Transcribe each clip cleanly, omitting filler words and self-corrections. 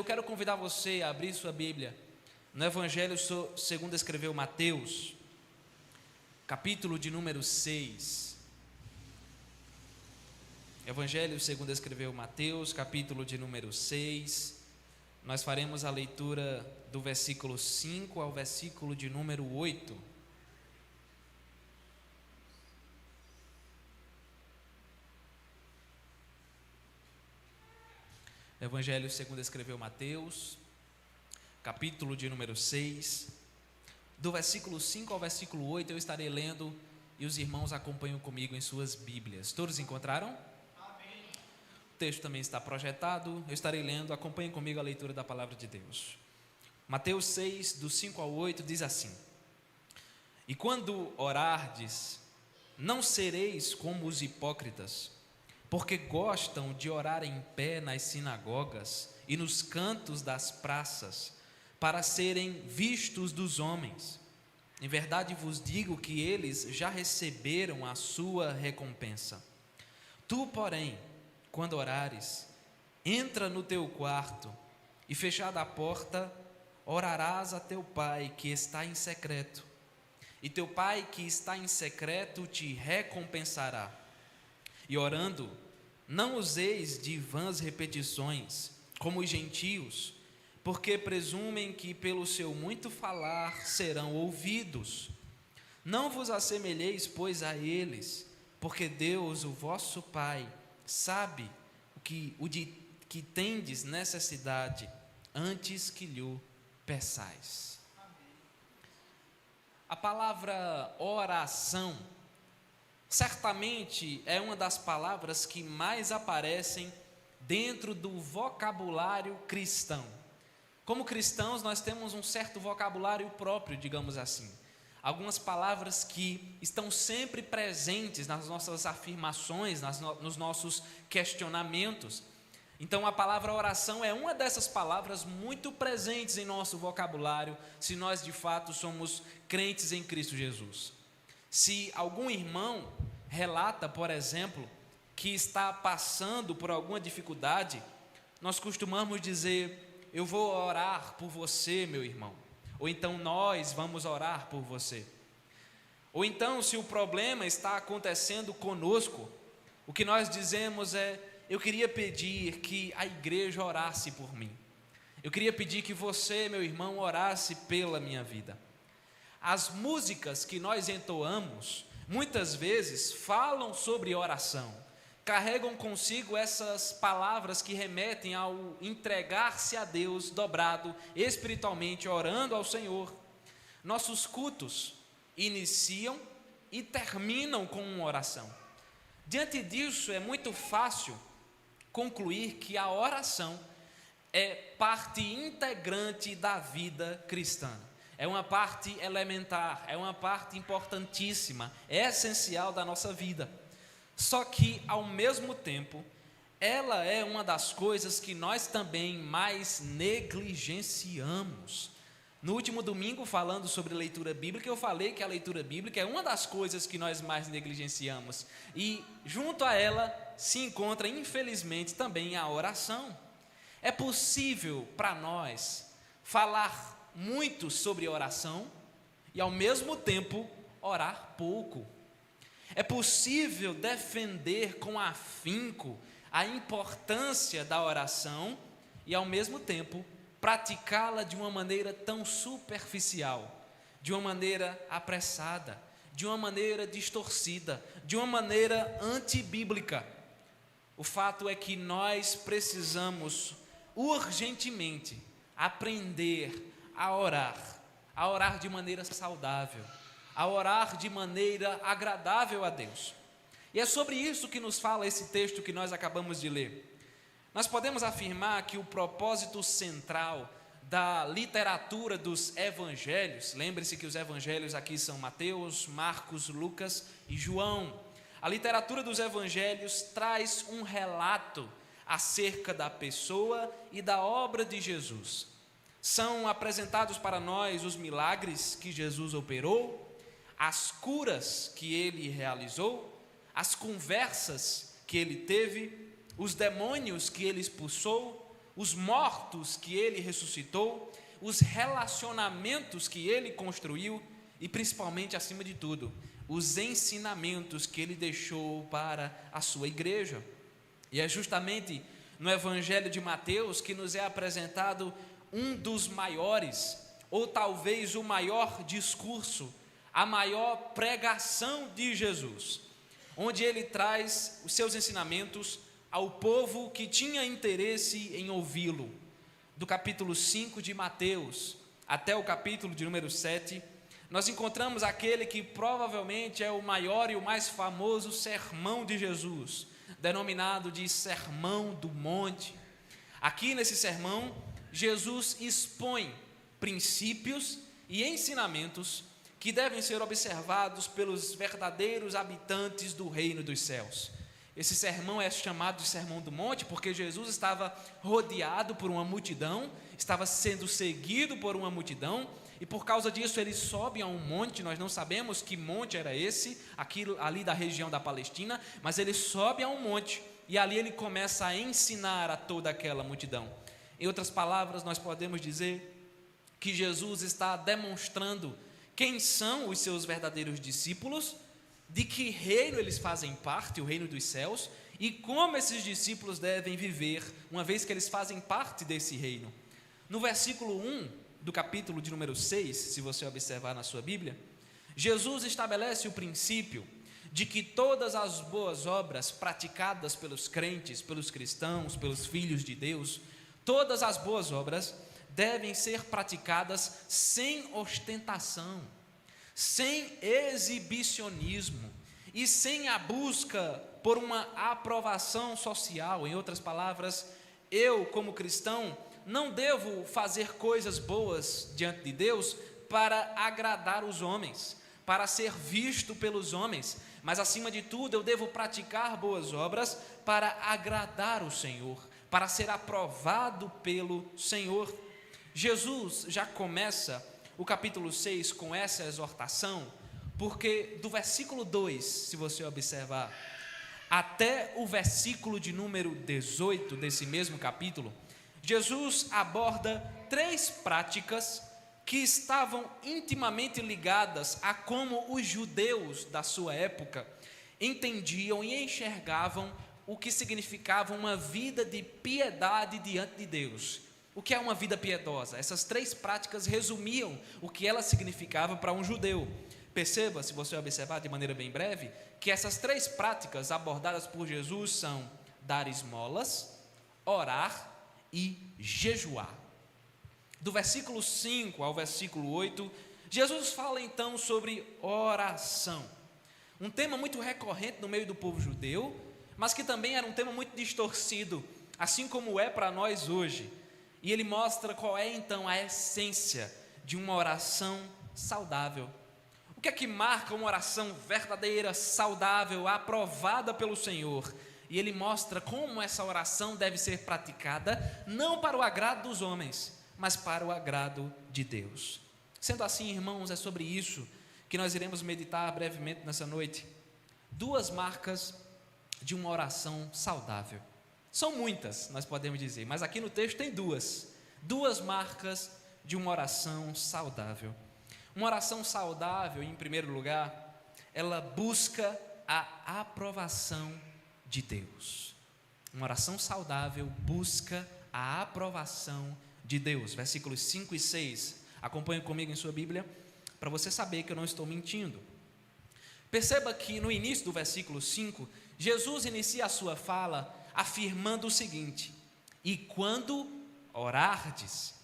Eu quero convidar você a abrir sua Bíblia no Evangelho segundo escreveu Mateus, capítulo de número 6. Evangelho segundo escreveu Mateus, capítulo de número 6. Nós faremos a leitura do versículo 5 ao versículo de número 8. Evangelho segundo escreveu Mateus, capítulo de número 6, do versículo 5 ao versículo 8 eu estarei lendo e os irmãos acompanham comigo em suas Bíblias. Todos encontraram? Amém. O texto também está projetado, eu estarei lendo, acompanhem comigo a leitura da palavra de Deus. Mateus 6, do 5 ao 8 diz assim: E quando orardes, não sereis como os hipócritas, porque gostam de orar em pé nas sinagogas e nos cantos das praças, para serem vistos dos homens. Em verdade vos digo que eles já receberam a sua recompensa. Tu, porém, quando orares, entra no teu quarto e, fechada a porta, orarás a teu Pai que está em secreto, e teu Pai que está em secreto te recompensará. E orando, não useis de vãs repetições, como os gentios, porque presumem que pelo seu muito falar serão ouvidos. Não vos assemelheis, pois, a eles, porque Deus, o vosso Pai, sabe o de que tendes necessidade, antes que lhe peçais. A palavra oração certamente é uma das palavras que mais aparecem dentro do vocabulário cristão. Como cristãos, nós temos um certo vocabulário próprio, digamos assim. Algumas palavras que estão sempre presentes nas nossas afirmações, nos nossos questionamentos. Então, a palavra oração é uma dessas palavras muito presentes em nosso vocabulário, se nós de fato somos crentes em Cristo Jesus. Se algum irmão relata, por exemplo, que está passando por alguma dificuldade, nós costumamos dizer: eu vou orar por você, meu irmão. Ou então, nós vamos orar por você. Ou então, se o problema está acontecendo conosco, o que nós dizemos é: eu queria pedir que a igreja orasse por mim. Eu queria pedir que você, meu irmão, orasse pela minha vida. As músicas que nós entoamos, muitas vezes, falam sobre oração, carregam consigo essas palavras que remetem ao entregar-se a Deus dobrado, espiritualmente, orando ao Senhor. Nossos cultos iniciam e terminam com uma oração. Diante disso, é muito fácil concluir que a oração é parte integrante da vida cristã. É uma parte elementar, é uma parte importantíssima, é essencial da nossa vida. Só que, ao mesmo tempo, ela é uma das coisas que nós também mais negligenciamos. No último domingo, falando sobre leitura bíblica, eu falei que a leitura bíblica é uma das coisas que nós mais negligenciamos. E, junto a ela, se encontra, infelizmente, também a oração. É possível para nós falar muito sobre oração e, ao mesmo tempo, orar pouco. É possível defender com afinco a importância da oração e, ao mesmo tempo, praticá-la de uma maneira tão superficial, de uma maneira apressada, de uma maneira distorcida, de uma maneira antibíblica. O fato é que nós precisamos urgentemente aprender a orar de maneira saudável, a orar de maneira agradável a Deus. E é sobre isso que nos fala esse texto que nós acabamos de ler. Nós podemos afirmar que o propósito central da literatura dos evangelhos, lembre-se que os evangelhos aqui são Mateus, Marcos, Lucas e João. A literatura dos evangelhos traz um relato acerca da pessoa e da obra de Jesus. São apresentados para nós os milagres que Jesus operou, as curas que ele realizou, as conversas que ele teve, os demônios que ele expulsou, os mortos que ele ressuscitou, os relacionamentos que ele construiu e, principalmente, acima de tudo, os ensinamentos que ele deixou para a sua igreja. E é justamente no Evangelho de Mateus que nos é apresentado um dos maiores, ou talvez o maior discurso, a maior pregação de Jesus, onde ele traz os seus ensinamentos ao povo que tinha interesse em ouvi-lo. Do capítulo 5 de Mateus até o capítulo de número 7, nós encontramos aquele que provavelmente é o maior e o mais famoso sermão de Jesus, denominado de Sermão do Monte. Aqui nesse sermão, Jesus expõe princípios e ensinamentos que devem ser observados pelos verdadeiros habitantes do reino dos céus. Esse sermão é chamado de Sermão do Monte porque Jesus estava rodeado por uma multidão, estava sendo seguido por uma multidão, e por causa disso ele sobe a um monte. Nós não sabemos que monte era esse, ali da região da Palestina, mas ele sobe a um monte, e ali ele começa a ensinar a toda aquela multidão. Em outras palavras, nós podemos dizer que Jesus está demonstrando quem são os seus verdadeiros discípulos, de que reino eles fazem parte, o reino dos céus, e como esses discípulos devem viver, uma vez que eles fazem parte desse reino. No versículo 1 do capítulo de número 6, se você observar na sua Bíblia, Jesus estabelece o princípio de que todas as boas obras praticadas pelos crentes, pelos cristãos, pelos filhos de Deus, todas as boas obras devem ser praticadas sem ostentação, sem exibicionismo e sem a busca por uma aprovação social. Em outras palavras, eu, como cristão, não devo fazer coisas boas diante de Deus para agradar os homens, para ser visto pelos homens, mas acima de tudo eu devo praticar boas obras para agradar o Senhor, para ser aprovado pelo Senhor. Jesus já começa o capítulo 6 com essa exortação, porque do versículo 2, se você observar, até o versículo de número 18 desse mesmo capítulo, Jesus aborda 3 práticas que estavam intimamente ligadas a como os judeus da sua época entendiam e enxergavam o que significava uma vida de piedade diante de Deus. O que é uma vida piedosa? Essas 3 práticas resumiam o que ela significava para um judeu. Perceba, se você observar de maneira bem breve, que essas 3 práticas abordadas por Jesus são dar esmolas, orar e jejuar. Do versículo 5 ao versículo 8, Jesus fala então sobre oração, um tema muito recorrente no meio do povo judeu, mas que também era um tema muito distorcido, assim como é para nós hoje. E ele mostra qual é então a essência de uma oração saudável. O que é que marca uma oração verdadeira, saudável, aprovada pelo Senhor? E ele mostra como essa oração deve ser praticada, não para o agrado dos homens, mas para o agrado de Deus. Sendo assim, irmãos, é sobre isso que nós iremos meditar brevemente nessa noite. 2 marcas de uma oração saudável. São muitas, nós podemos dizer, mas aqui no texto tem 2 marcas de uma oração saudável. Uma oração saudável, em primeiro lugar, ela busca a aprovação de Deus. Uma oração saudável busca a aprovação de Deus. Versículos 5 e 6. Acompanhe comigo em sua Bíblia, para você saber que eu não estou mentindo. Perceba que no início do versículo 5, Jesus inicia a sua fala afirmando o seguinte: e quando orardes.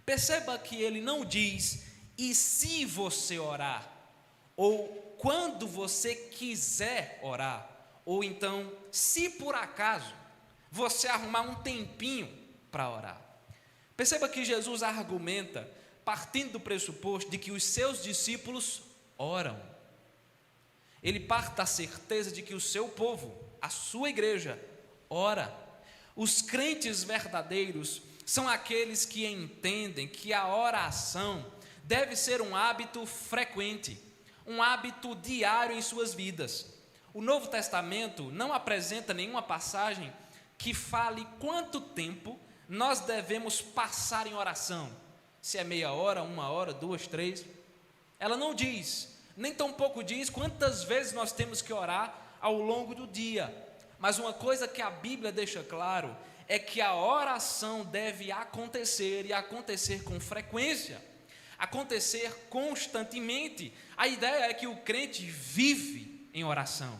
Perceba que ele não diz, e se você orar, ou quando você quiser orar, ou então, se por acaso você arrumar um tempinho para orar. Perceba que Jesus argumenta partindo do pressuposto de que os seus discípulos oram. Ele parte da certeza de que o seu povo, a sua igreja, ora. Os crentes verdadeiros são aqueles que entendem que a oração deve ser um hábito frequente, um hábito diário em suas vidas. O Novo Testamento não apresenta nenhuma passagem que fale quanto tempo nós devemos passar em oração? Se é meia hora, 1 hora, 2, 3. Ela não diz, nem tampouco diz quantas vezes nós temos que orar ao longo do dia. Mas uma coisa que a Bíblia deixa claro é que a oração deve acontecer, e acontecer com frequência, acontecer constantemente. A ideia é que o crente vive em oração.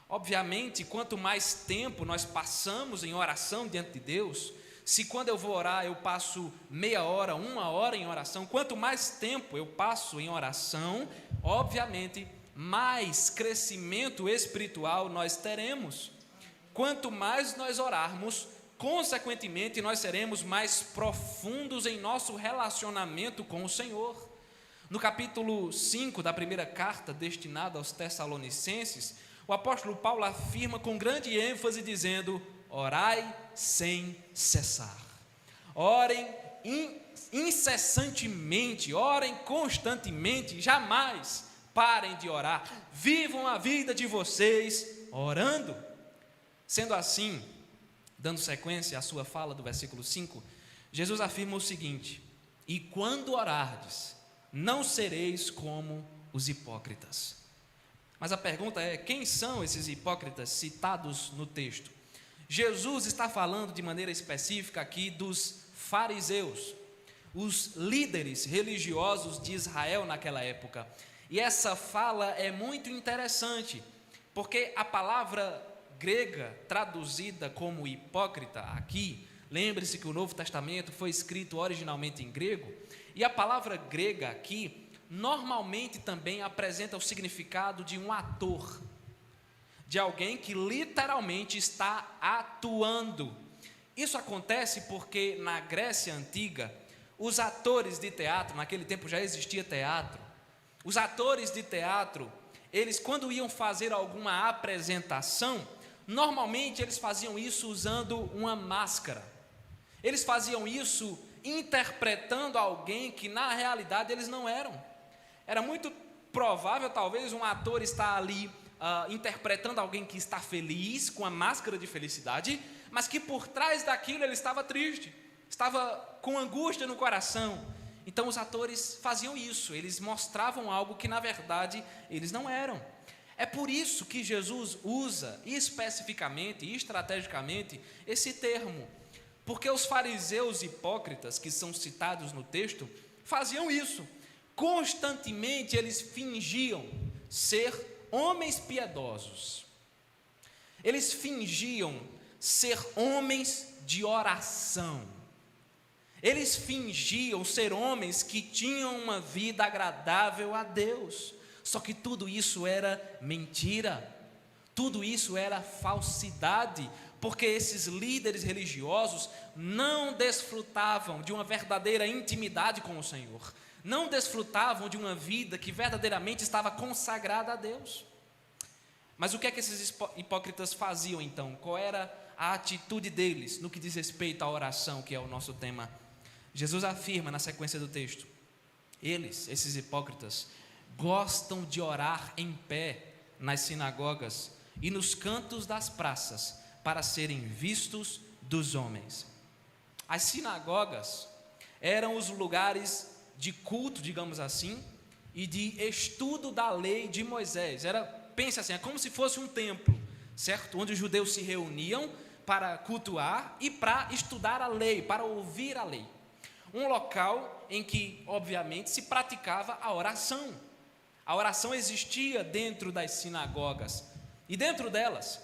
Obviamente, quanto mais tempo nós passamos em oração diante de Deus, se quando eu vou orar eu passo meia hora, 1 hora em oração, quanto mais tempo eu passo em oração, obviamente, mais crescimento espiritual nós teremos. Quanto mais nós orarmos, consequentemente, nós seremos mais profundos em nosso relacionamento com o Senhor. No capítulo 5 da primeira carta destinada aos Tessalonicenses, o apóstolo Paulo afirma com grande ênfase dizendo: orai sem cessar. Orem incessantemente, orem constantemente, jamais parem de orar. Vivam a vida de vocês orando. Sendo assim, dando sequência à sua fala do versículo 5, Jesus afirma o seguinte: e quando orardes, não sereis como os hipócritas. Mas a pergunta é: quem são esses hipócritas citados no texto? Jesus está falando de maneira específica aqui dos fariseus, os líderes religiosos de Israel naquela época. E essa fala é muito interessante, porque a palavra grega traduzida como hipócrita aqui, lembre-se que o Novo Testamento foi escrito originalmente em grego, e a palavra grega aqui normalmente também apresenta o significado de um ator, de alguém que literalmente está atuando. Isso acontece porque na Grécia Antiga, os atores de teatro, naquele tempo já existia teatro, os atores de teatro, eles quando iam fazer alguma apresentação, normalmente eles faziam isso usando uma máscara, eles faziam isso interpretando alguém que na realidade eles não eram. Era muito provável, talvez, um ator estar ali interpretando alguém que está feliz, com a máscara de felicidade, mas que por trás daquilo ele estava triste, estava com angústia no coração. Então os atores faziam isso, eles mostravam algo que na verdade eles não eram. É por isso que Jesus usa especificamente e estrategicamente esse termo, porque os fariseus hipócritas que são citados no texto faziam isso. Constantemente eles fingiam ser homens piedosos, eles fingiam ser homens de oração, eles fingiam ser homens que tinham uma vida agradável a Deus, só que tudo isso era mentira, tudo isso era falsidade, porque esses líderes religiosos não desfrutavam de uma verdadeira intimidade com o Senhor, não desfrutavam de uma vida que verdadeiramente estava consagrada a Deus. Mas o que é que esses hipócritas faziam então? Qual era a atitude deles no que diz respeito à oração, que é o nosso tema? Jesus afirma na sequência do texto: eles, esses hipócritas, gostam de orar em pé nas sinagogas e nos cantos das praças para serem vistos dos homens. As sinagogas eram os lugares de culto, digamos assim, e de estudo da lei de Moisés. Pense assim, é como se fosse um templo, certo? Onde os judeus se reuniam para cultuar e para estudar a lei, para ouvir a lei. Um local em que, obviamente, se praticava a oração. A oração existia dentro das sinagogas, e dentro delas,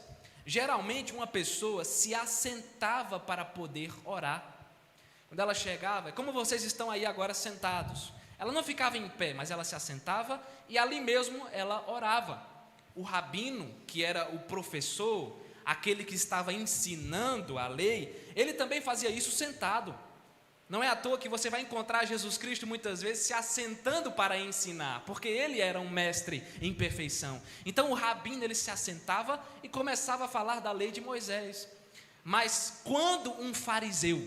geralmente uma pessoa se assentava para poder orar. Quando ela chegava, como vocês estão aí agora sentados, ela não ficava em pé, mas ela se assentava e ali mesmo ela orava. O rabino, que era o professor, aquele que estava ensinando a lei, ele também fazia isso sentado. Não é à toa que você vai encontrar Jesus Cristo muitas vezes se assentando para ensinar, porque ele era um mestre em perfeição. Então o rabino, ele se assentava e começava a falar da lei de Moisés. Mas quando um fariseu,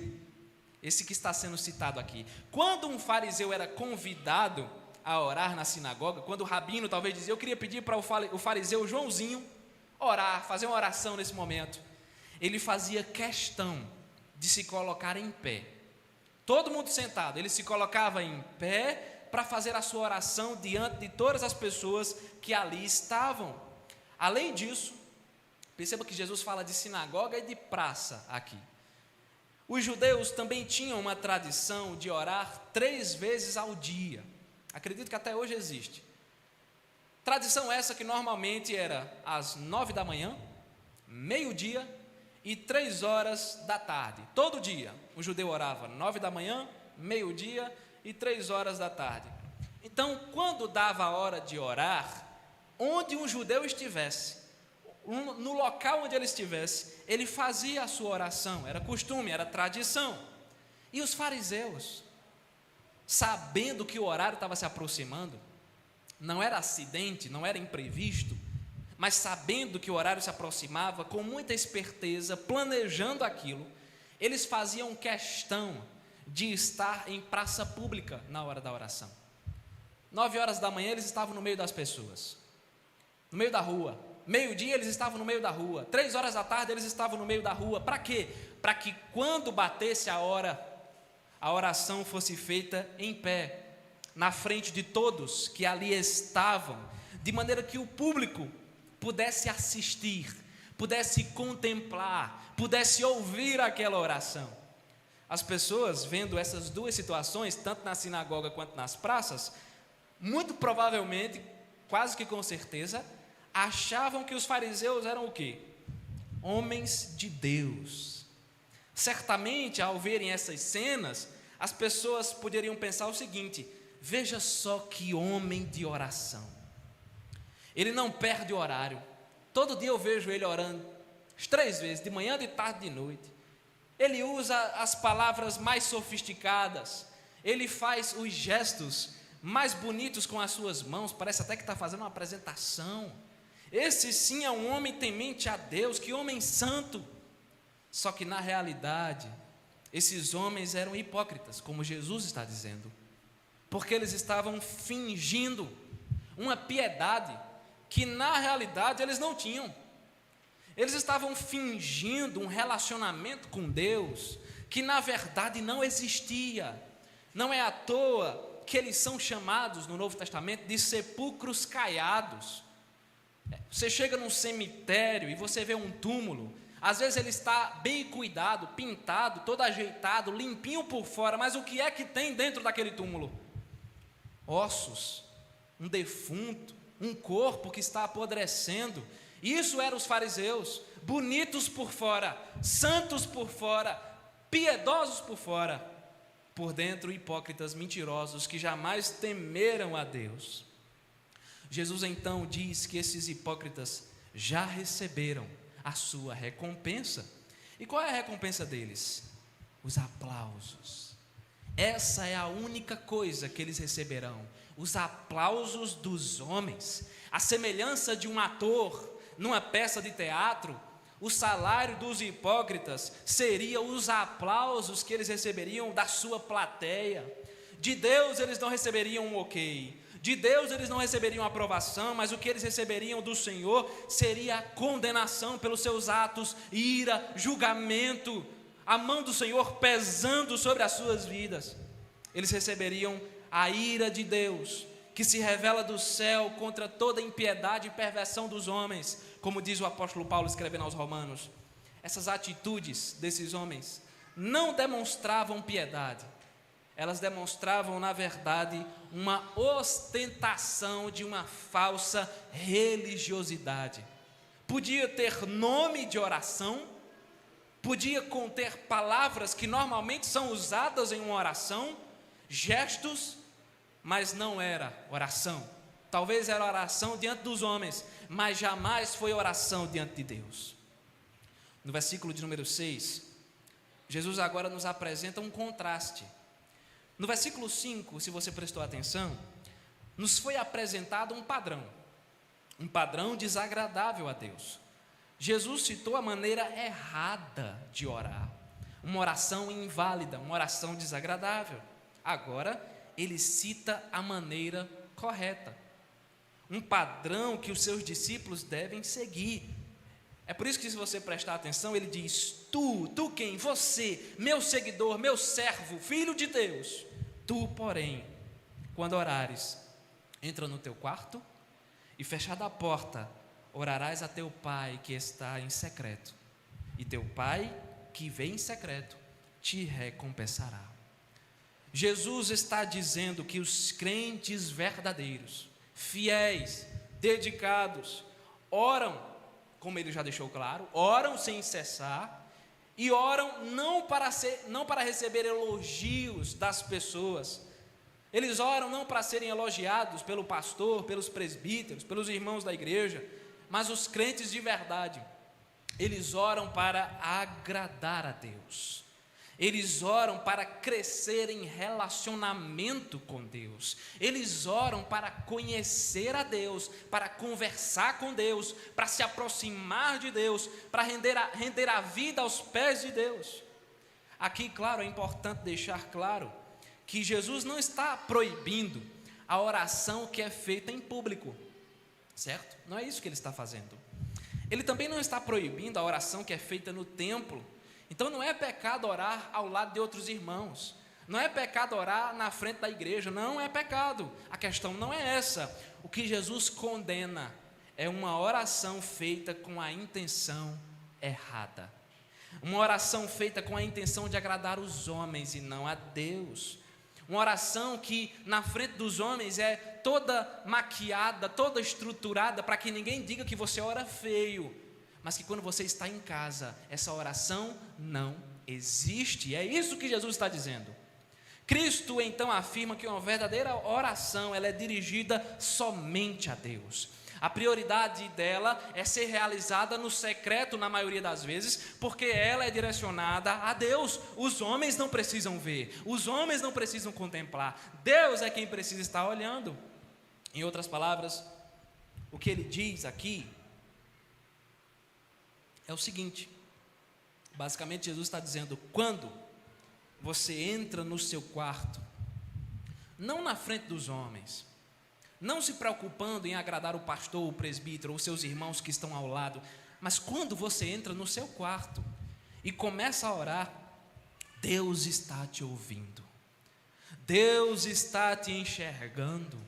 esse que está sendo citado aqui, quando um fariseu era convidado a orar na sinagoga, quando o rabino talvez dizia: eu queria pedir para o fariseu Joãozinho orar, fazer uma oração nesse momento, ele fazia questão de se colocar em pé. Todo mundo sentado, ele se colocava em pé para fazer a sua oração diante de todas as pessoas que ali estavam. Além disso, perceba que Jesus fala de sinagoga e de praça aqui. Os judeus também tinham uma tradição de orar 3 vezes ao dia. Acredito que até hoje existe. Tradição essa que normalmente era às 9 da manhã, meio-dia e 3 horas da tarde. Todo dia o judeu orava 9 da manhã, meio-dia e 3 horas da tarde. Então, quando dava a hora de orar, onde um judeu estivesse, no local onde ele estivesse, ele fazia a sua oração, era costume, era tradição. E os fariseus, sabendo que o horário estava se aproximando, não era acidente, não era imprevisto, mas sabendo que o horário se aproximava, com muita esperteza, planejando aquilo, eles faziam questão de estar em praça pública na hora da oração. 9 horas da manhã eles estavam no meio das pessoas, no meio da rua. Meio-dia eles estavam no meio da rua. 3 horas da tarde eles estavam no meio da rua. Para quê? Para que quando batesse a hora, a oração fosse feita em pé, na frente de todos que ali estavam, de maneira que o público pudesse assistir, pudesse contemplar, pudesse ouvir aquela oração. As pessoas, vendo essas duas situações, tanto na sinagoga quanto nas praças, muito provavelmente, quase que com certeza, achavam que os fariseus eram o quê? Homens de Deus. Certamente, ao verem essas cenas, as pessoas poderiam pensar o seguinte: veja só que homem de oração. Ele não perde o horário. Todo dia eu vejo ele orando, as 3 vezes, de manhã, de tarde, de noite. Ele usa as palavras mais sofisticadas, ele faz os gestos mais bonitos com as suas mãos, parece até que está fazendo uma apresentação. Esse sim é um homem temente a Deus, que homem santo. Só que na realidade, esses homens eram hipócritas, como Jesus está dizendo, porque eles estavam fingindo uma piedade que na realidade eles não tinham. Eles estavam fingindo um relacionamento com Deus que na verdade não existia. Não é à toa que eles são chamados no Novo Testamento de sepulcros caiados. Você chega num cemitério e você vê um túmulo, às vezes ele está bem cuidado, pintado, todo ajeitado, limpinho por fora, mas o que é que tem dentro daquele túmulo? Ossos, um defunto, um corpo que está apodrecendo. Isso eram os fariseus, bonitos por fora, santos por fora, piedosos por fora, por dentro hipócritas, mentirosos, que jamais temeram a Deus. Jesus então diz que esses hipócritas já receberam a sua recompensa. E qual é a recompensa deles? Os aplausos. Essa é a única coisa que eles receberão, os aplausos dos homens. A semelhança de um ator numa peça de teatro, o salário dos hipócritas seria os aplausos que eles receberiam da sua plateia. De Deus eles não receberiam um ok, de Deus eles não receberiam aprovação, mas o que eles receberiam do Senhor seria a condenação pelos seus atos, ira, julgamento, a mão do Senhor pesando sobre as suas vidas. Eles receberiam a ira de Deus, que se revela do céu contra toda impiedade e perversão dos homens, como diz o apóstolo Paulo escrevendo aos Romanos. Essas atitudes desses homens não demonstravam piedade, elas demonstravam, na verdade, uma ostentação de uma falsa religiosidade. Podia ter nome de oração, podia conter palavras que normalmente são usadas em uma oração, gestos, mas não era oração. Talvez era oração diante dos homens, mas jamais foi oração diante de Deus. No versículo de número 6, Jesus agora nos apresenta um contraste. No versículo 5, se você prestou atenção, nos foi apresentado um padrão desagradável a Deus. Jesus citou a maneira errada de orar, uma oração inválida, uma oração desagradável. Agora, ele cita a maneira correta, um padrão que os seus discípulos devem seguir. É por isso que, se você prestar atenção, ele diz: Tu quem? Você, meu seguidor, meu servo, filho de Deus. Tu, porém, quando orares, entra no teu quarto e fechada a porta, orarás a teu pai que está em secreto, e teu pai que vê em secreto te recompensará. Jesus está dizendo que os crentes verdadeiros, fiéis, dedicados, oram, como ele já deixou claro, oram sem cessar, e oram não para receber elogios das pessoas. Eles oram não para serem elogiados pelo pastor, pelos presbíteros, pelos irmãos da igreja, mas os crentes de verdade, eles oram para agradar a Deus. Eles oram para crescer em relacionamento com Deus. Eles oram para conhecer a Deus, para conversar com Deus, para se aproximar de Deus, para render a vida aos pés de Deus. Aqui, claro, é importante deixar claro que Jesus não está proibindo a oração que é feita em público, certo? Não é isso que ele está fazendo. Ele também não está proibindo a oração que é feita no templo. Então não é pecado orar ao lado de outros irmãos, não é pecado orar na frente da igreja, não é pecado. A questão não é essa. O que Jesus condena é uma oração feita com a intenção errada, uma oração feita com a intenção de agradar os homens e não a Deus, uma oração que na frente dos homens é toda maquiada, toda estruturada para que ninguém diga que você ora feio, mas que quando você está em casa, essa oração não existe. É isso que Jesus está dizendo. Cristo então afirma que uma verdadeira oração, ela é dirigida somente a Deus. A prioridade dela é ser realizada no secreto na maioria das vezes, porque ela é direcionada a Deus. Os homens não precisam ver, os homens não precisam contemplar, Deus é quem precisa estar olhando. Em outras palavras, o que ele diz aqui é o seguinte: basicamente Jesus está dizendo, quando você entra no seu quarto, não na frente dos homens, não se preocupando em agradar o pastor, o presbítero ou seus irmãos que estão ao lado, mas quando você entra no seu quarto e começa a orar, Deus está te ouvindo, Deus está te enxergando,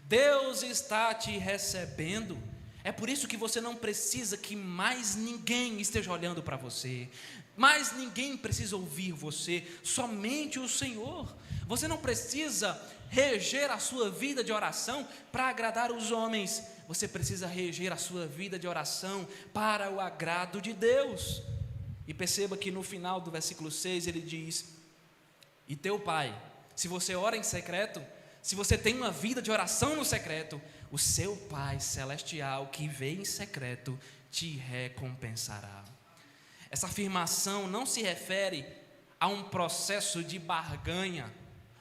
Deus está te recebendo. É por isso que você não precisa que mais ninguém esteja olhando para você, mais ninguém precisa ouvir você, somente o Senhor. Você não precisa reger a sua vida de oração para agradar os homens, você precisa reger a sua vida de oração para o agrado de Deus. E perceba que no final do versículo 6 ele diz: e teu pai, se você ora em secreto, se você tem uma vida de oração no secreto, o seu Pai Celestial que vê em secreto te recompensará. Essa afirmação não se refere a um processo de barganha,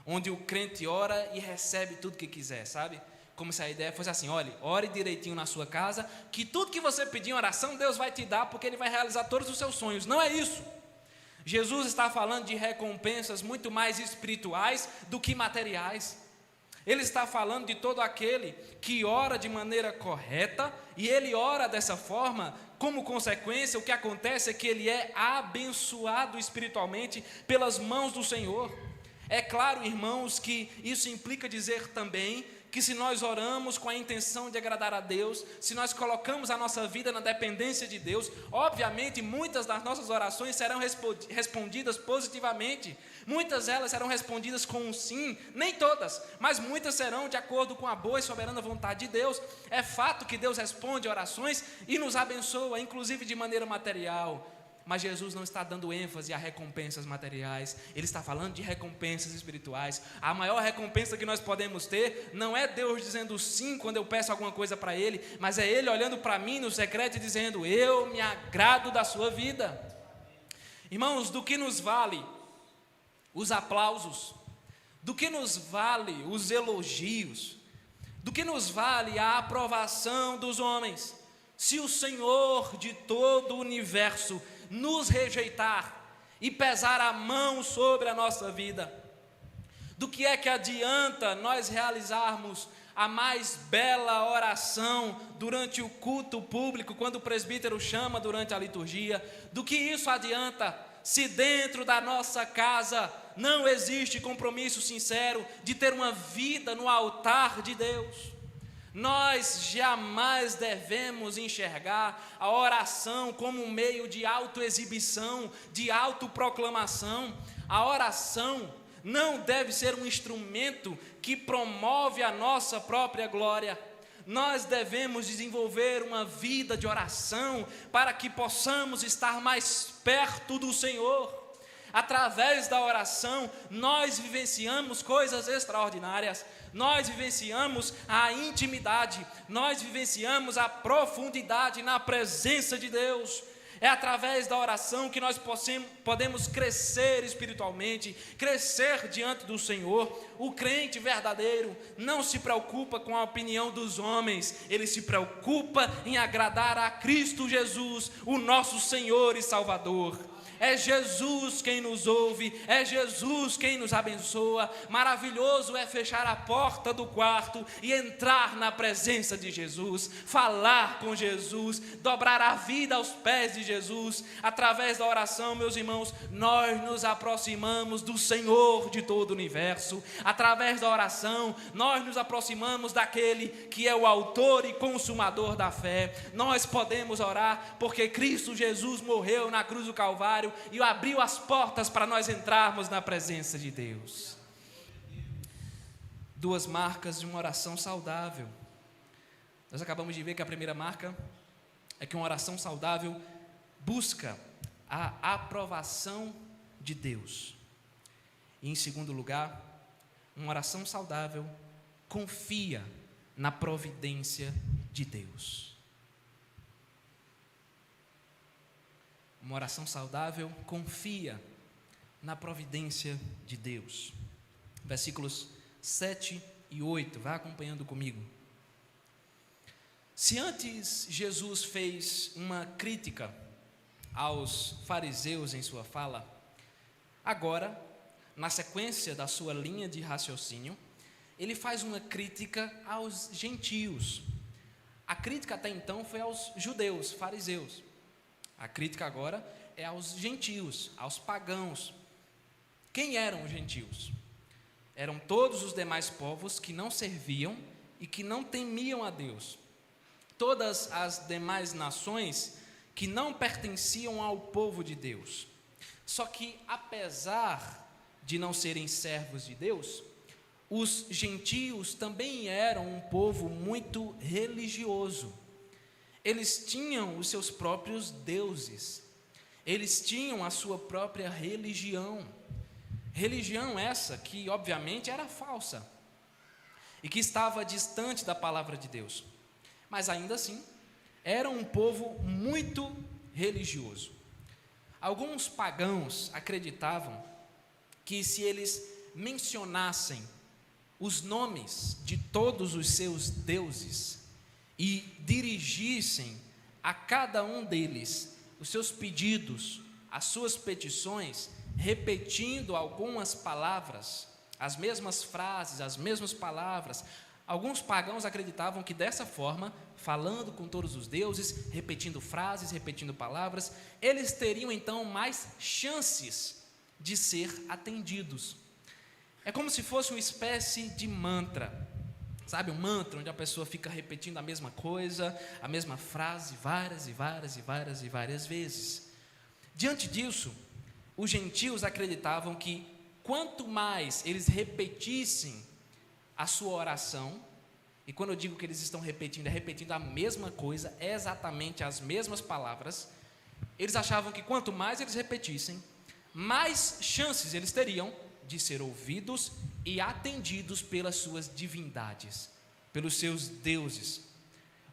onde o crente ora e recebe tudo que quiser, sabe? Como se a ideia fosse assim: olha, ore direitinho na sua casa, que tudo que você pedir em oração, Deus vai te dar, porque Ele vai realizar todos os seus sonhos. Não é isso. Jesus está falando de recompensas muito mais espirituais do que materiais. Ele está falando de todo aquele que ora de maneira correta, e ele ora dessa forma, como consequência, o que acontece é que ele é abençoado espiritualmente pelas mãos do Senhor. É claro, irmãos, que isso implica dizer também que se nós oramos com a intenção de agradar a Deus, se nós colocamos a nossa vida na dependência de Deus, obviamente muitas das nossas orações serão respondidas positivamente, muitas delas serão respondidas com um sim, nem todas, mas muitas serão de acordo com a boa e soberana vontade de Deus. É fato que Deus responde orações e nos abençoa, inclusive de maneira material. Mas Jesus não está dando ênfase a recompensas materiais, Ele está falando de recompensas espirituais. A maior recompensa que nós podemos ter não é Deus dizendo sim quando eu peço alguma coisa para Ele, mas é Ele olhando para mim no secreto e dizendo: eu me agrado da sua vida. Irmãos, do que nos vale os aplausos? Do que nos vale os elogios? Do que nos vale a aprovação dos homens, se o Senhor de todo o universo nos rejeitar e pesar a mão sobre a nossa vida? Do que é que adianta nós realizarmos a mais bela oração durante o culto público, quando o presbítero chama durante a liturgia. Do que isso adianta se dentro da nossa casa não existe compromisso sincero de ter uma vida no altar de Deus? Nós jamais devemos enxergar a oração como um meio de autoexibição, de autoproclamação. A oração não deve ser um instrumento que promove a nossa própria glória. Nós devemos desenvolver uma vida de oração para que possamos estar mais perto do Senhor. Através da oração, nós vivenciamos coisas extraordinárias, nós vivenciamos a intimidade, nós vivenciamos a profundidade na presença de Deus. É através da oração que nós podemos crescer espiritualmente, crescer diante do Senhor. O crente verdadeiro não se preocupa com a opinião dos homens, ele se preocupa em agradar a Cristo Jesus, o nosso Senhor e Salvador. É Jesus quem nos ouve, é Jesus quem nos abençoa. Maravilhoso é fechar a porta do quarto e entrar na presença de Jesus, falar com Jesus, dobrar a vida aos pés de Jesus. Através da oração, meus irmãos, nós nos aproximamos do Senhor de todo o universo. Através da oração, nós nos aproximamos daquele que é o autor e consumador da fé. Nós podemos orar porque Cristo Jesus morreu na cruz do Calvário e abriu as portas para nós entrarmos na presença de Deus. Duas marcas de uma oração saudável. Nós acabamos de ver que a primeira marca é que uma oração saudável busca a aprovação de Deus. E em segundo lugar, uma oração saudável confia na providência de Deus. Uma oração saudável confia na providência de Deus. Versículos 7 e 8, vá acompanhando comigo. Se antes Jesus fez uma crítica aos fariseus em sua fala, agora, na sequência da sua linha de raciocínio, ele faz uma crítica aos gentios. A crítica até então foi aos judeus, fariseus. A crítica agora é aos gentios, aos pagãos. Quem eram os gentios? Eram todos os demais povos que não serviam e que não temiam a Deus. Todas as demais nações que não pertenciam ao povo de Deus. Só que, apesar de não serem servos de Deus, os gentios também eram um povo muito religioso. Eles tinham os seus próprios deuses, eles tinham a sua própria religião. Religião essa que, obviamente, era falsa e que estava distante da palavra de Deus, mas ainda assim, era um povo muito religioso. Alguns pagãos acreditavam que se eles mencionassem os nomes de todos os seus deuses e dirigissem a cada um deles os seus pedidos, as suas petições, repetindo algumas palavras, as mesmas frases, as mesmas palavras, alguns pagãos acreditavam que dessa forma, falando com todos os deuses, repetindo frases, repetindo palavras, eles teriam então mais chances de ser atendidos. É como se fosse uma espécie de mantra. Sabe, um mantra onde a pessoa fica repetindo a mesma coisa, a mesma frase, várias e várias e várias e várias vezes. Diante disso, os gentios acreditavam que quanto mais eles repetissem a sua oração, e quando eu digo que eles estão repetindo, é repetindo a mesma coisa, exatamente as mesmas palavras, eles achavam que quanto mais eles repetissem, mais chances eles teriam de ser ouvidos e atendidos pelas suas divindades, pelos seus deuses.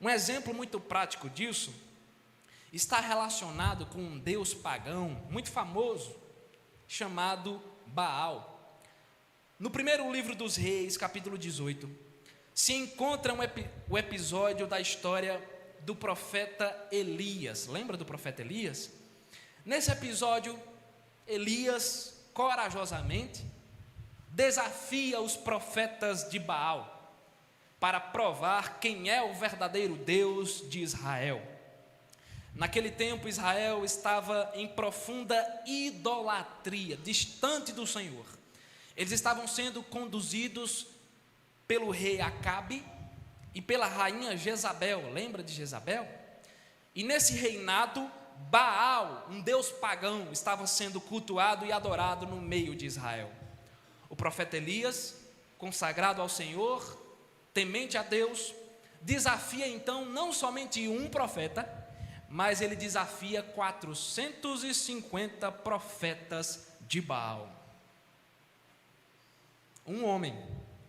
Um exemplo muito prático disso está relacionado com um deus pagão muito famoso, chamado Baal. No primeiro livro dos Reis, capítulo 18, se encontra o episódio da história do profeta Elias. Lembra do profeta Elias? Nesse episódio, Elias corajosamente desafia os profetas de Baal. para provar quem é o verdadeiro Deus de Israel. Naquele tempo, Israel estava em profunda idolatria, distante do Senhor. Eles estavam sendo conduzidos pelo rei Acabe e pela rainha Jezabel. Lembra de Jezabel? E nesse reinado, Baal, um deus pagão, estava sendo cultuado e adorado no meio de Israel. O profeta Elias, consagrado ao Senhor, temente a Deus, desafia então não somente um profeta, mas ele desafia 450 profetas de Baal. Um homem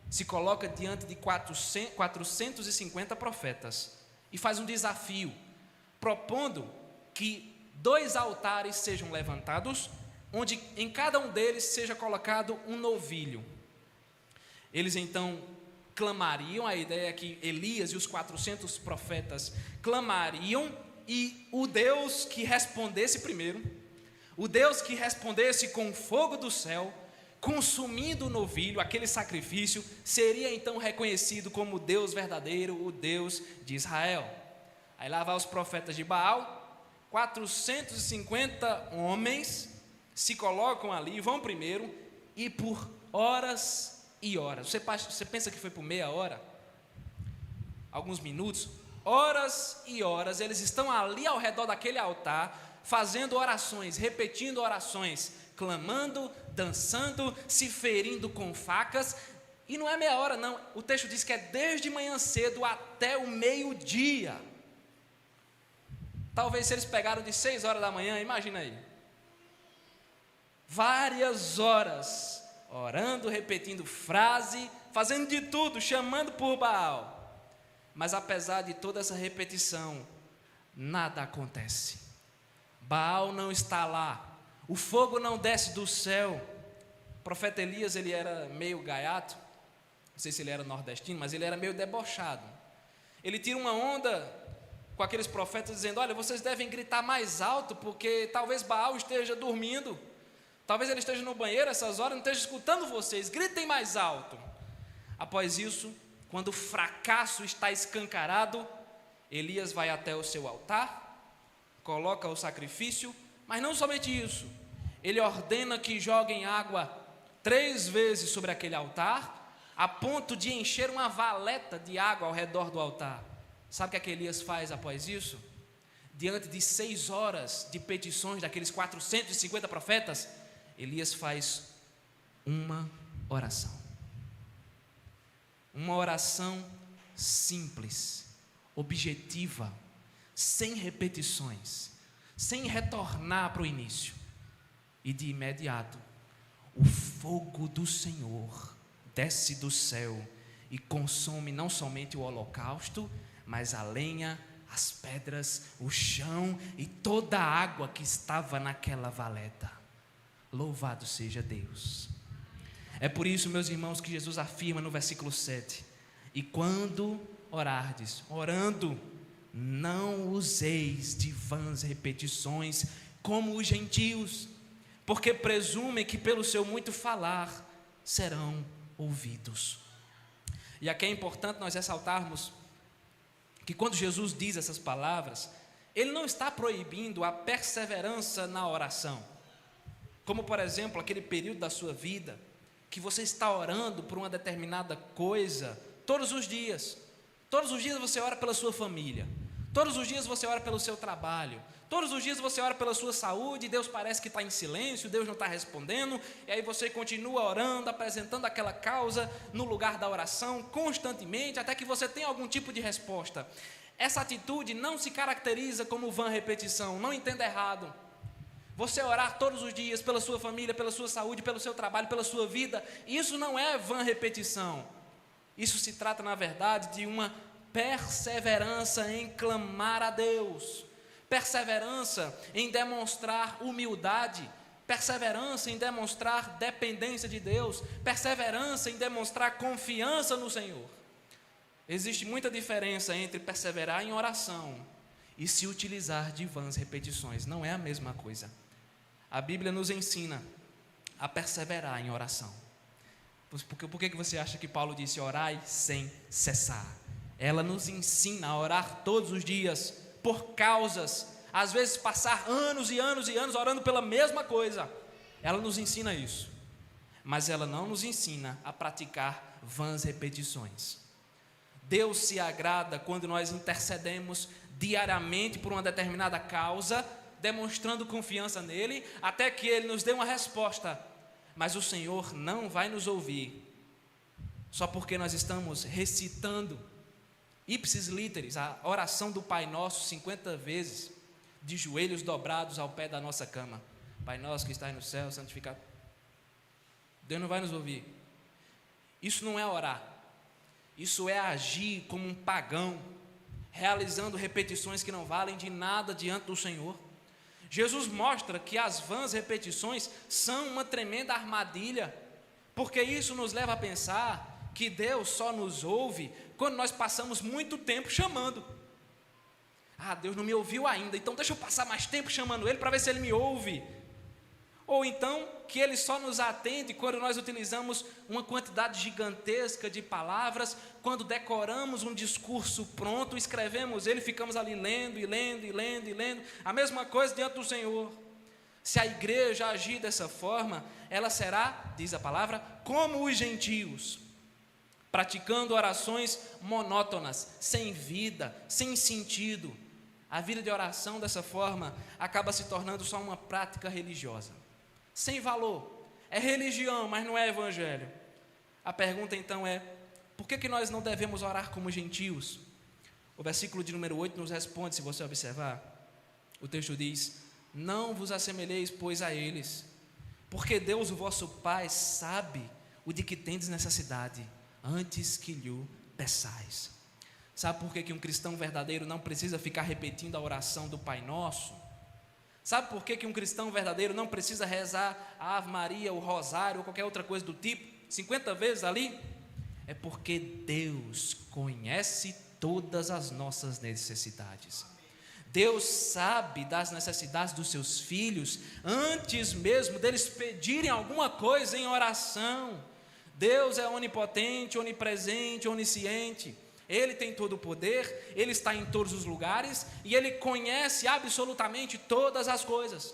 se coloca diante de 450 profetas e faz um desafio, propondo que 2 altares sejam levantados, onde em cada um deles seja colocado um novilho. Eles então clamariam, a ideia é que Elias e os 400 profetas clamariam, e o Deus que respondesse primeiro, o Deus que respondesse com fogo do céu, consumindo o novilho, aquele sacrifício, seria então reconhecido como o Deus verdadeiro, o Deus de Israel. Aí lá vai os profetas de Baal, 450 homens se colocam ali, vão primeiro, e por horas e horas, você pensa que foi por meia hora? Alguns minutos? Horas e horas, eles estão ali ao redor daquele altar, fazendo orações, repetindo orações, clamando, dançando, se ferindo com facas, e não é meia hora não, o texto diz que é desde manhã cedo até o meio-dia. Talvez se eles pegaram de 6 horas da manhã, imagina aí, várias horas, orando, repetindo frase, fazendo de tudo, chamando por Baal. Mas apesar de toda essa repetição, nada acontece. Baal não está lá, o fogo não desce do céu. O profeta Elias, ele era meio gaiato, não sei se ele era nordestino, mas ele era meio debochado. Ele tira uma onda com aqueles profetas dizendo: olha, vocês devem gritar mais alto, porque talvez Baal esteja dormindo, talvez ele esteja no banheiro essas horas, não esteja escutando vocês, gritem mais alto. Após isso, quando o fracasso está escancarado, Elias vai até o seu altar, coloca o sacrifício, mas não somente isso, ele ordena que joguem água 3 vezes sobre aquele altar, a ponto de encher uma valeta de água ao redor do altar. Sabe o que Elias faz após isso? Diante de 6 horas de petições daqueles 450 profetas, Elias faz uma oração. Uma oração simples, objetiva, sem repetições, sem retornar para o início. E de imediato, o fogo do Senhor desce do céu e consome não somente o holocausto, mas a lenha, as pedras, o chão e toda a água que estava naquela valeta. Louvado seja Deus. É por isso, meus irmãos, que Jesus afirma no versículo 7: e quando orardes, orando, não useis de vãs repetições, como os gentios, porque presumem que pelo seu muito falar serão ouvidos. E aqui é importante nós ressaltarmos que quando Jesus diz essas palavras, Ele não está proibindo a perseverança na oração, como por exemplo, aquele período da sua vida, que você está orando por uma determinada coisa, todos os dias você ora pela sua família, todos os dias você ora pelo seu trabalho, todos os dias você ora pela sua saúde, e Deus parece que está em silêncio, Deus não está respondendo, e aí você continua orando, apresentando aquela causa no lugar da oração, constantemente, até que você tenha algum tipo de resposta. Essa atitude não se caracteriza como vã repetição, não entenda errado. Você orar todos os dias pela sua família, pela sua saúde, pelo seu trabalho, pela sua vida, isso não é vã repetição. Isso se trata, na verdade, de uma perseverança em clamar a Deus, perseverança em demonstrar humildade, perseverança em demonstrar dependência de Deus, perseverança em demonstrar confiança no Senhor. Existe muita diferença entre perseverar em oração e se utilizar de vãs repetições, não é a mesma coisa. A Bíblia nos ensina a perseverar em oração. Por que você acha que Paulo disse orai sem cessar? Ela nos ensina a orar todos os dias, por causas, às vezes passar anos e anos e anos orando pela mesma coisa. Ela nos ensina isso, mas ela não nos ensina a praticar vãs repetições. Deus se agrada quando nós intercedemos diariamente por uma determinada causa, demonstrando confiança nele, até que ele nos dê uma resposta. Mas o Senhor não vai nos ouvir só porque nós estamos recitando ipsis literis, a oração do Pai Nosso 50 vezes, de joelhos dobrados ao pé da nossa cama. Pai nosso que está no céu, santificado. Deus não vai nos ouvir. Isso não é orar. Isso é agir como um pagão, realizando repetições que não valem de nada diante do Senhor. Jesus mostra que as vãs repetições são uma tremenda armadilha, porque isso nos leva a pensar que Deus só nos ouve quando nós passamos muito tempo chamando. Deus não me ouviu ainda, então deixa eu passar mais tempo chamando Ele para ver se Ele me ouve. Ou então, que Ele só nos atende quando nós utilizamos uma quantidade gigantesca de palavras, quando decoramos um discurso pronto, escrevemos ele, ficamos ali lendo e lendo e lendo e lendo, a mesma coisa diante do Senhor. Se a igreja agir dessa forma, ela será, diz a palavra, como os gentios, praticando orações monótonas, sem vida, sem sentido. A vida de oração dessa forma acaba se tornando só uma prática religiosa, sem valor. É religião, mas não é evangelho. A pergunta então é, por que nós não devemos orar como gentios? O versículo de número 8 nos responde, se você observar. O texto diz, não vos assemelheis, pois, a eles, porque Deus, o vosso Pai, sabe o de que tendes necessidade, antes que lhe peçais. Sabe por que um cristão verdadeiro não precisa ficar repetindo a oração do Pai Nosso? Sabe por que um cristão verdadeiro não precisa rezar a Ave Maria, o Rosário ou qualquer outra coisa do tipo, 50 vezes ali? É porque Deus conhece todas as nossas necessidades. Deus sabe das necessidades dos seus filhos, antes mesmo deles pedirem alguma coisa em oração. Deus é onipotente, onipresente, onisciente. Ele tem todo o poder, Ele está em todos os lugares e Ele conhece absolutamente todas as coisas.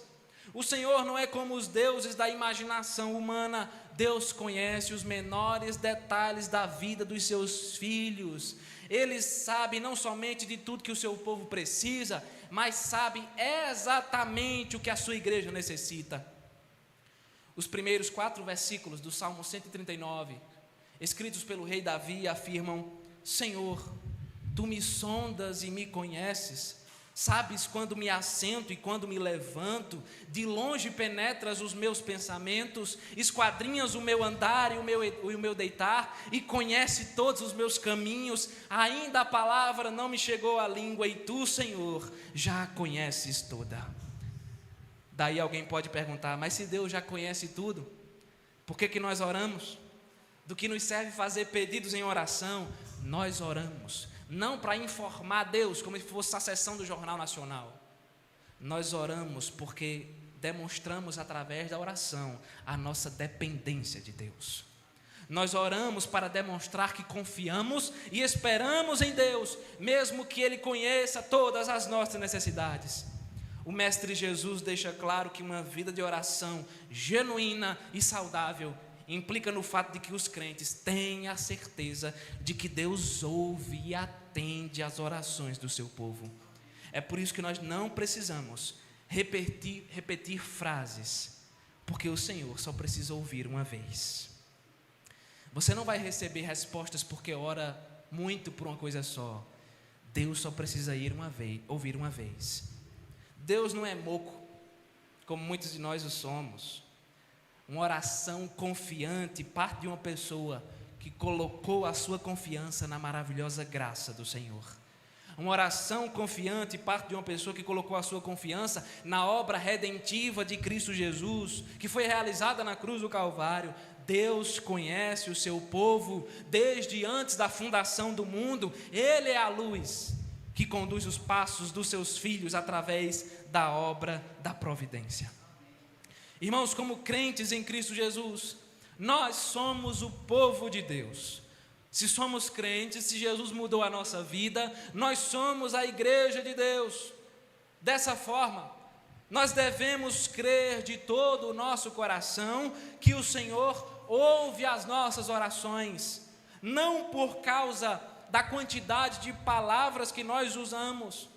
O Senhor não é como os deuses da imaginação humana. Deus conhece os menores detalhes da vida dos seus filhos. Ele sabe não somente de tudo que o seu povo precisa, mas sabe exatamente o que a sua igreja necessita. Os primeiros 4 versículos do Salmo 139, escritos pelo rei Davi, afirmam: Senhor, Tu me sondas e me conheces, sabes quando me assento e quando me levanto, de longe penetras os meus pensamentos, esquadrinhas o meu andar e o meu deitar, e conhece todos os meus caminhos, ainda a palavra não me chegou à língua, e Tu, Senhor, já a conheces toda. Daí alguém pode perguntar, mas se Deus já conhece tudo, por que nós oramos? Do que nos serve fazer pedidos em oração? Nós oramos, não para informar Deus, como se fosse a sessão do Jornal Nacional. Nós oramos porque demonstramos através da oração a nossa dependência de Deus. Nós oramos para demonstrar que confiamos e esperamos em Deus, mesmo que Ele conheça todas as nossas necessidades. O Mestre Jesus deixa claro que uma vida de oração genuína e saudável implica no fato de que os crentes têm a certeza de que Deus ouve e atende às orações do seu povo. É por isso que nós não precisamos repetir frases, porque o Senhor só precisa ouvir uma vez. Você não vai receber respostas porque ora muito por uma coisa só. Deus só precisa ouvir uma vez. Deus não é moco, como muitos de nós o somos. Uma oração confiante parte de uma pessoa que colocou a sua confiança na maravilhosa graça do Senhor. Uma oração confiante parte de uma pessoa que colocou a sua confiança na obra redentiva de Cristo Jesus, que foi realizada na cruz do Calvário. Deus conhece o seu povo desde antes da fundação do mundo. Ele é a luz que conduz os passos dos seus filhos através da obra da providência. Irmãos, como crentes em Cristo Jesus, Nós somos o povo de Deus. Se somos crentes, se Jesus mudou a nossa vida, nós somos a igreja de Deus. Dessa forma, nós devemos crer de todo o nosso coração que o Senhor ouve as nossas orações, não por causa da quantidade de palavras que nós usamos,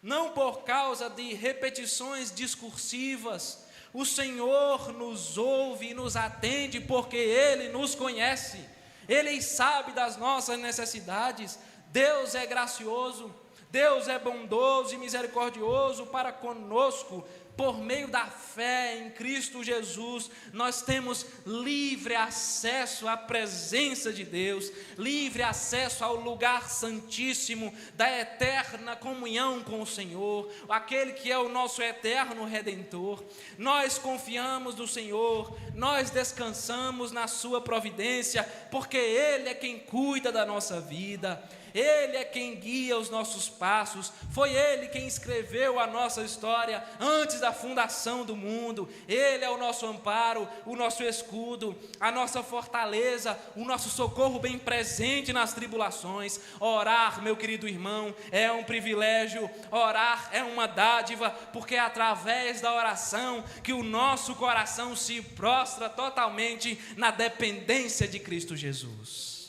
não por causa de repetições discursivas. O Senhor nos ouve e nos atende porque Ele nos conhece, Ele sabe das nossas necessidades. Deus é gracioso, Deus é bondoso e misericordioso para conosco. Por meio da fé em Cristo Jesus, nós temos livre acesso à presença de Deus, livre acesso ao lugar santíssimo da eterna comunhão com o Senhor, aquele que é o nosso eterno Redentor. Nós confiamos no Senhor, nós descansamos na sua providência, porque Ele é quem cuida da nossa vida. Ele é quem guia os nossos passos, foi Ele quem escreveu a nossa história antes da fundação do mundo. Ele é o nosso amparo, o nosso escudo, a nossa fortaleza, o nosso socorro bem presente nas tribulações. Orar, meu querido irmão, é um privilégio, orar é uma dádiva, porque é através da oração que o nosso coração se prostra totalmente na dependência de Cristo Jesus.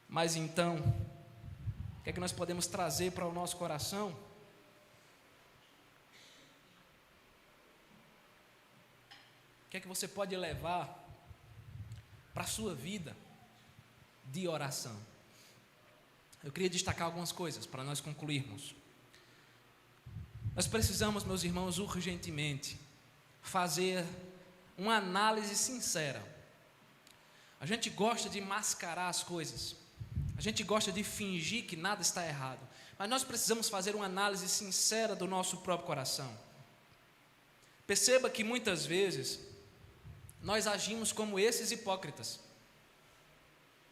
Mas então, o que é que nós podemos trazer para o nosso coração? O que é que você pode levar para a sua vida de oração? Eu queria destacar algumas coisas para nós concluirmos. Nós precisamos, meus irmãos, urgentemente fazer uma análise sincera. A gente gosta de mascarar as coisas. A gente gosta de fingir que nada está errado, mas nós precisamos fazer uma análise sincera do nosso próprio coração. Perceba que muitas vezes nós agimos como esses hipócritas.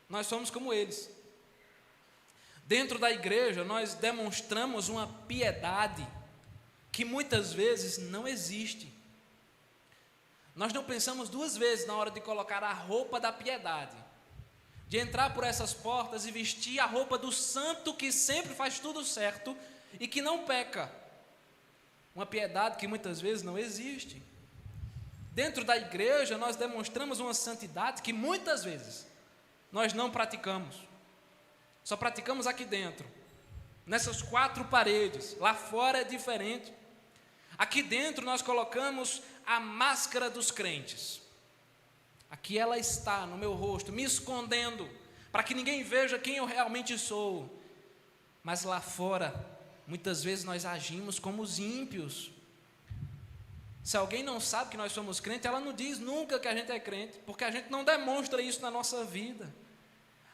Nós somos como eles. Dentro da igreja nós demonstramos uma piedade que muitas vezes não existe. Nós não pensamos duas vezes na hora de colocar a roupa da piedade, de entrar por essas portas e vestir a roupa do santo que sempre faz tudo certo e que não peca. Uma piedade que muitas vezes não existe. Dentro da igreja nós demonstramos uma santidade que muitas vezes nós não praticamos. Só praticamos aqui dentro, nessas quatro paredes. Lá fora é diferente. Aqui dentro nós colocamos a máscara dos crentes. Aqui ela está no meu rosto, me escondendo, para que ninguém veja quem eu realmente sou. Mas lá fora, muitas vezes nós agimos como os ímpios. Se alguém não sabe que nós somos crentes, ela não diz nunca que a gente é crente, porque a gente não demonstra isso na nossa vida.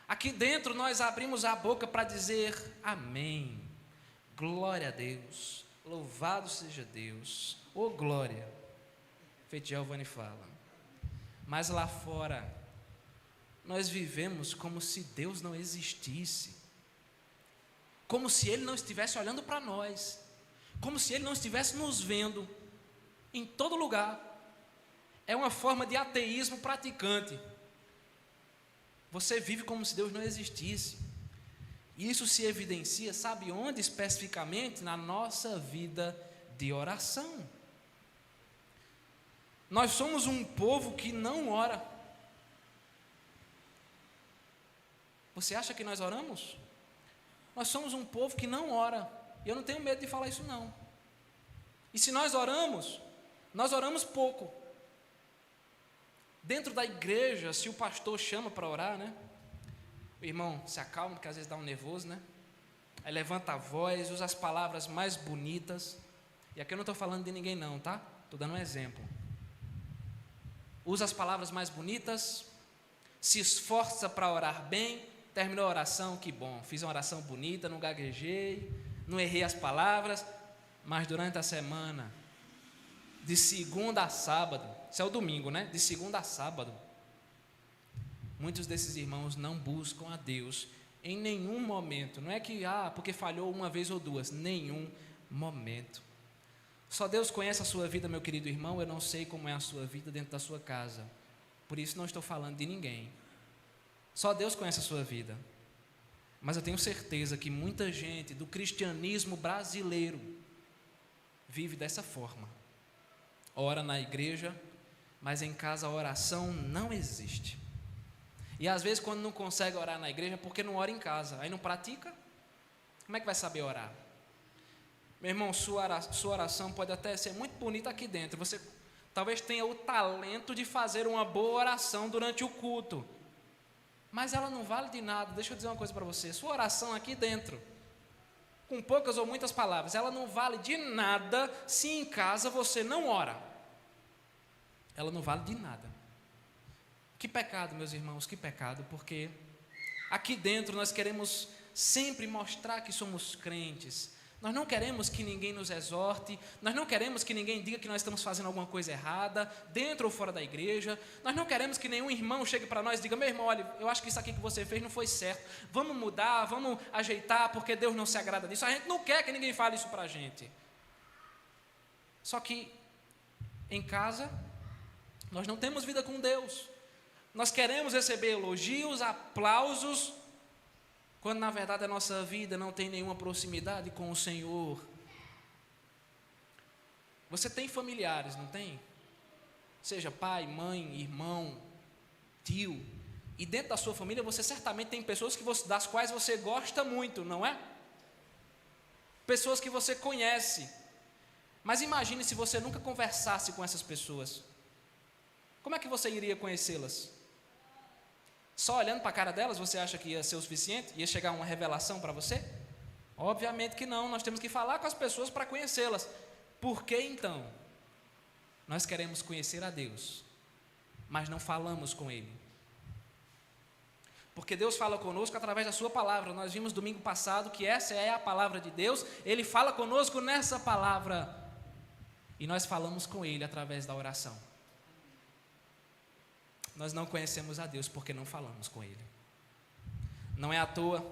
Aqui dentro nós abrimos a boca para dizer amém, glória a Deus, louvado seja Deus, ô glória, feito Giovanni fala. Mas lá fora, nós vivemos como se Deus não existisse, como se Ele não estivesse olhando para nós, como se Ele não estivesse nos vendo em todo lugar. É uma forma de ateísmo praticante. Você vive como se Deus não existisse. Isso se evidencia, sabe onde especificamente? Na nossa vida de oração. Nós somos um povo que não ora. Você acha que nós oramos? Nós somos um povo que não ora. E eu não tenho medo de falar isso não. E se nós oramos pouco. Dentro da igreja, se o pastor chama para orar, né? O irmão se acalma, porque às vezes dá um nervoso, né? Aí levanta a voz, usa as palavras mais bonitas. E aqui eu não estou falando de ninguém não, tá? Estou dando um exemplo. Usa as palavras mais bonitas, se esforça para orar bem, terminou a oração, que bom, fiz uma oração bonita, não gaguejei, não errei as palavras, mas durante a semana, de segunda a sábado, isso é o domingo, né? De segunda a sábado, muitos desses irmãos não buscam a Deus em nenhum momento. Não é que, porque falhou uma vez ou duas, nenhum momento. Só Deus conhece a sua vida, meu querido irmão. Eu não sei como é a sua vida dentro da sua casa. Por isso não estou falando de ninguém. Só Deus conhece a sua vida. Mas eu tenho certeza que muita gente do cristianismo brasileiro vive dessa forma. Ora na igreja, mas em casa a oração não existe. E às vezes quando não consegue orar na igreja é porque não ora em casa. Aí não pratica, como é que vai saber orar? Meu irmão, sua oração pode até ser muito bonita aqui dentro. Você talvez tenha o talento de fazer uma boa oração durante o culto. Mas ela não vale de nada. Deixa eu dizer uma coisa para você. Sua oração aqui dentro, com poucas ou muitas palavras, ela não vale de nada se em casa você não ora. Ela não vale de nada. Que pecado, meus irmãos, que pecado, porque aqui dentro nós queremos sempre mostrar que somos crentes. Nós não queremos que ninguém nos exorte, nós não queremos que ninguém diga que nós estamos fazendo alguma coisa errada, dentro ou fora da igreja. Nós não queremos que nenhum irmão chegue para nós e diga: meu irmão, olha, eu acho que isso aqui que você fez não foi certo, vamos mudar, vamos ajeitar, porque Deus não se agrada disso. A gente não quer que ninguém fale isso para a gente. Só que em casa nós não temos vida com Deus. Nós queremos receber elogios, aplausos, quando na verdade a nossa vida não tem nenhuma proximidade com o Senhor. Você tem familiares, não tem? Seja pai, mãe, irmão, tio. E dentro da sua família você certamente tem pessoas das quais você gosta muito, não é? Pessoas que você conhece. Mas imagine se você nunca conversasse com essas pessoas. Como é que você iria conhecê-las? Só olhando para a cara delas, você acha que ia ser o suficiente? Ia chegar uma revelação para você? Obviamente que não, nós temos que falar com as pessoas para conhecê-las. Por que então? Nós queremos conhecer a Deus, mas não falamos com Ele. Porque Deus fala conosco através da sua palavra. Nós vimos domingo passado que essa é a palavra de Deus. Ele fala conosco nessa palavra. E nós falamos com Ele através da oração. Nós não conhecemos a Deus porque não falamos com Ele. Não é à toa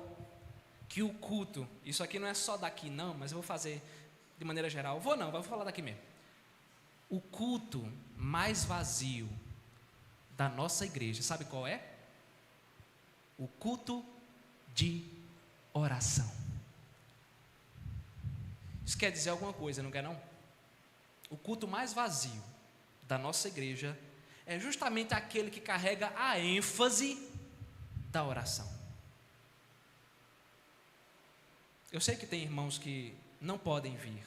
que o culto, isso aqui não é só daqui não, mas eu vou fazer de maneira geral. Vou falar daqui mesmo. O culto mais vazio da nossa igreja, sabe qual é? O culto de oração. Isso quer dizer alguma coisa, não quer não? O culto mais vazio da nossa igreja é justamente aquele que carrega a ênfase da oração. Eu sei que tem irmãos que não podem vir,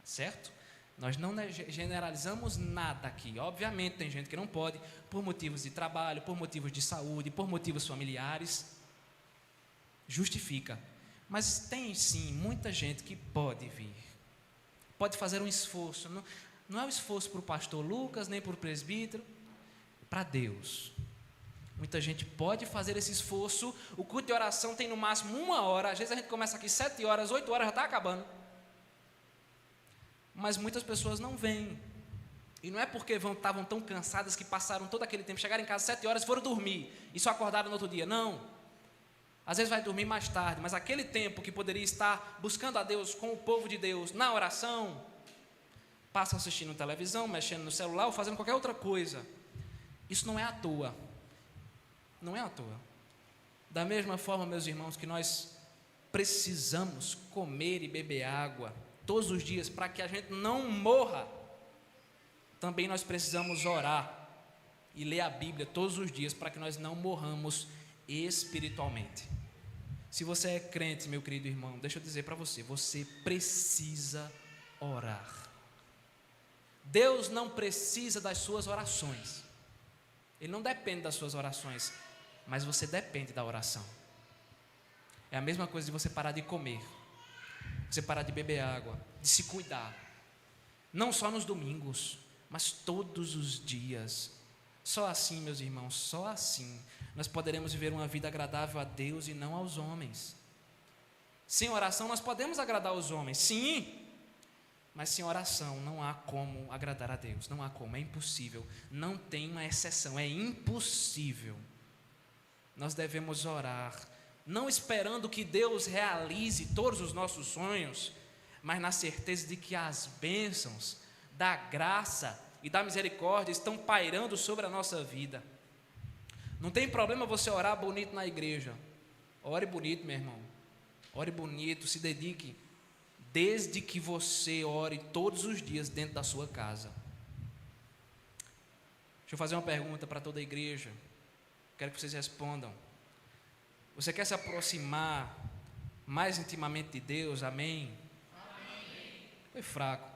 certo? Nós não generalizamos nada aqui. Obviamente tem gente que não pode, por motivos de trabalho, por motivos de saúde, por motivos familiares. Justifica. Mas tem sim muita gente que pode vir. Pode fazer um esforço. Não é um esforço para o pastor Lucas, nem para o presbítero. Para Deus. Muita gente pode fazer esse esforço. O culto de oração tem no máximo 1 hora. Às vezes a gente começa aqui 7 horas, 8 horas já está acabando. Mas muitas pessoas não vêm. E não é porque estavam tão cansadas que passaram todo aquele tempo, chegaram em casa 7 horas e foram dormir, e só acordaram no outro dia. Não. Às vezes vai dormir mais tarde, mas aquele tempo que poderia estar buscando a Deus com o povo de Deus, na oração, passa assistindo televisão, mexendo no celular ou fazendo qualquer outra coisa. Isso não é à toa. Não é à toa. Da mesma forma, meus irmãos, que nós precisamos comer e beber água todos os dias para que a gente não morra, também nós precisamos orar e ler a Bíblia todos os dias para que nós não morramos espiritualmente. Se você é crente, meu querido irmão, deixa eu dizer para você, você precisa orar. Deus não precisa das suas orações. Ele não depende das suas orações, mas você depende da oração. É a mesma coisa de você parar de comer, você parar de beber água, de se cuidar. Não só nos domingos, mas todos os dias. Só assim, meus irmãos, só assim nós poderemos viver uma vida agradável a Deus e não aos homens. Sem oração nós podemos agradar aos homens, sim. Mas sem oração não há como agradar a Deus, não há como, é impossível, não tem uma exceção, é impossível. Nós devemos orar, não esperando que Deus realize todos os nossos sonhos, mas na certeza de que as bênçãos da graça e da misericórdia estão pairando sobre a nossa vida. Não tem problema você orar bonito na igreja. Ore bonito, meu irmão. Ore bonito, se dedique. Desde que você ore todos os dias dentro da sua casa. Deixa eu fazer uma pergunta para toda a igreja. Quero que vocês respondam. Você quer se aproximar mais intimamente de Deus? Amém? Amém. Foi fraco.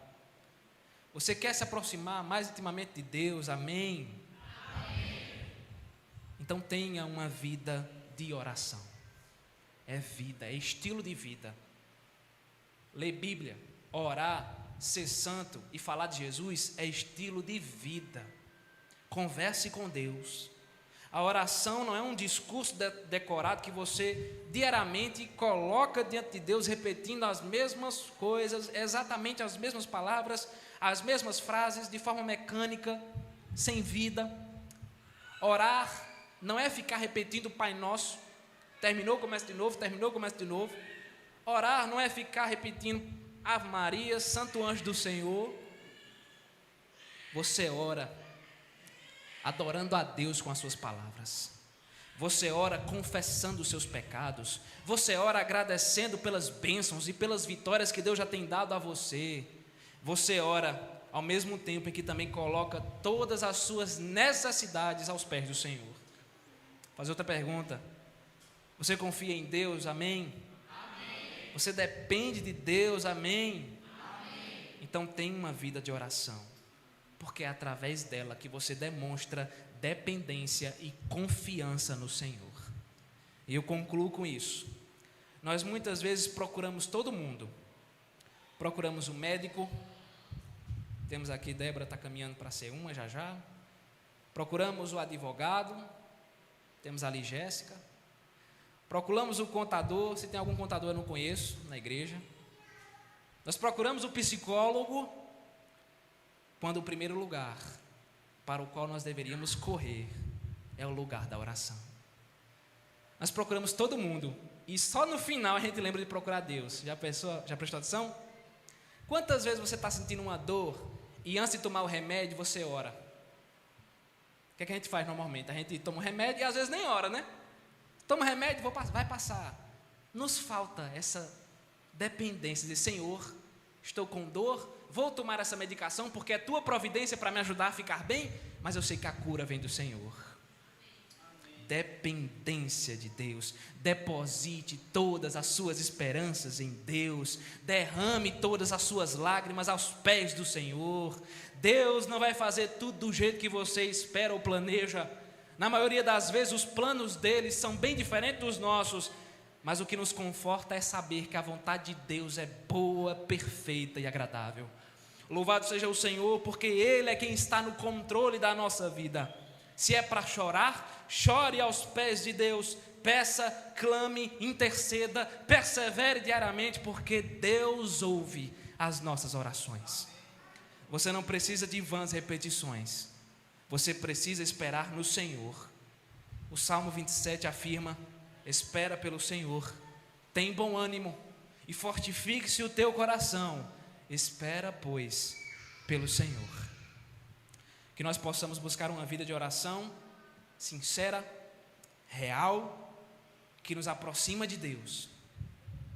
Você quer se aproximar mais intimamente de Deus? Amém? Amém. Então tenha uma vida de oração. É vida, é estilo de vida. Ler Bíblia, orar, ser santo e falar de Jesus é estilo de vida. Converse com Deus. A oração não é um discurso decorado que você diariamente coloca diante de Deus, repetindo as mesmas coisas, exatamente as mesmas palavras, as mesmas frases, de forma mecânica, sem vida. Orar não é ficar repetindo o Pai Nosso, terminou, começa de novo, terminou, começa de novo. Orar não é ficar repetindo Ave Maria, Santo Anjo do Senhor. Você ora adorando a Deus com as suas palavras. Você ora confessando os seus pecados. Você ora agradecendo pelas bênçãos e pelas vitórias que Deus já tem dado a você. Você ora ao mesmo tempo em que também coloca todas as suas necessidades aos pés do Senhor. Vou fazer outra pergunta. Você confia em Deus? Amém? Amém. Você depende de Deus? Amém? Amém. Então tenha uma vida de oração, porque é através dela que você demonstra dependência e confiança no Senhor. E eu concluo com isso. Nós muitas vezes procuramos todo mundo. Procuramos o médico. Temos aqui, Débora está caminhando para ser uma já já. Procuramos o advogado. Temos ali Jéssica. Procuramos o contador. Se tem algum contador eu não conheço na igreja. Nós procuramos o psicólogo, quando o primeiro lugar para o qual nós deveríamos correr é o lugar da oração. Nós procuramos todo mundo e só no final a gente lembra de procurar Deus. Já prestou atenção? Quantas vezes você está sentindo uma dor e antes de tomar o remédio você ora? O que é que a gente faz normalmente? A gente toma o remédio e às vezes nem ora, né? Toma o remédio, vai passar. Nos falta essa dependência de Senhor, estou com dor, vou tomar essa medicação porque é tua providência para me ajudar a ficar bem, mas eu sei que a cura vem do Senhor. Dependência de Deus. Deposite todas as suas esperanças em Deus. Derrame todas as suas lágrimas aos pés do Senhor. Deus não vai fazer tudo do jeito que você espera ou planeja. Na maioria das vezes os planos deles são bem diferentes dos nossos, mas o que nos conforta é saber que a vontade de Deus é boa, perfeita e agradável. Louvado seja o Senhor, porque Ele é quem está no controle da nossa vida. Se é para chorar, chore aos pés de Deus, peça, clame, interceda, persevere diariamente, porque Deus ouve as nossas orações. Você não precisa de vãs repetições, você precisa esperar no Senhor. O Salmo 27 afirma: espera pelo Senhor, tem bom ânimo e fortifique-se o teu coração. Espera, pois, pelo Senhor. Que nós possamos buscar uma vida de oração sincera, real, que nos aproxima de Deus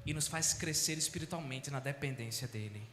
e nos faz crescer espiritualmente na dependência dEle.